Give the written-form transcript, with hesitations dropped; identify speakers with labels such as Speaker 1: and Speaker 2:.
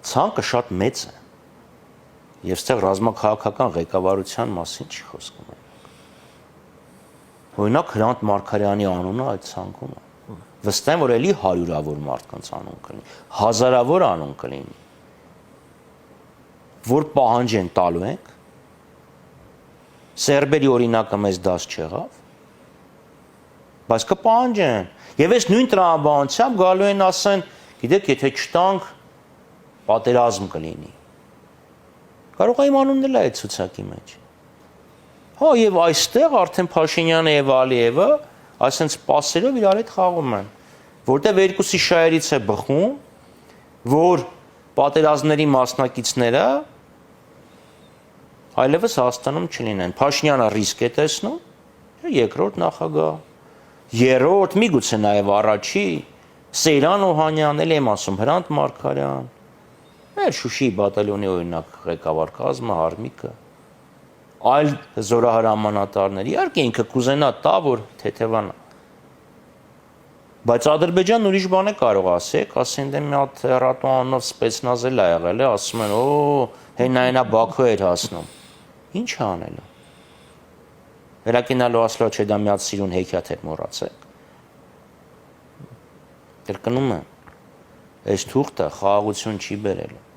Speaker 1: ցանկը շատ մեծ է։ Եվ այստեղ ռազմաքաղաքական ղեկավարության մասին չի խոսքում։ Օրինակ Հրանտ Մարգարյանի անունը այդ ցանկում է։ Վստահ եմ, որ էլի հարյուրավոր մարդկանց անուն կլինի, հազարավոր անուն կլինի, որ պահանջեն տալու ենք։ Սերբերի օրինակը մեզ դաս չեղավ, բայց կպահանջեն։ Եվ այս նույն տրամաբանությամբ գալու են ասեն, գիտեք, եթե չտանք, պատերազմ կլինի։ Կարող է իմ անունն էլ այդ ցուցակի մեջ։ Հա, եւ այստեղ արդեն Փաշինյանը եւ Ալիևը այսպես սպասելով իրար հետ խաղում են, որտեղ երկուսի շահերից է բխում, որ պատերազմների մասնակիցները այլևս Հայաստանում չլինեն։ Փաշինյանը ռիսկ է տեսնում, երկրորդ նախագահ, երրորդ, միգուցե նաեւ առաջի, Սեյրան Օհանյան, էլ եմ ասում, Հրանտ Մարգարյան, մեր Շուշիի բատալյոնի օրինակ ղեկավար կազմը, Հարմիկը, այլ զորահրամանատարներ, իհարկե ինքը կուզենա տա, որ թեթևանա։ Բայց Ադրբեջանն ուրիշ բան է կարող ասեն դե մի հատ հեռատու անունով սպեցնազ էլ ա եղել է, ասում են, հենայնա Բաքու էր հասնում։ Ինչ է անելու։ Վերակենալու ասլո չէ դա մի հատ սիրուն հեքիաթ էր մոռացեք։ Կրկնում եմ, այս թուղթը խաղաղություն չի բերելու։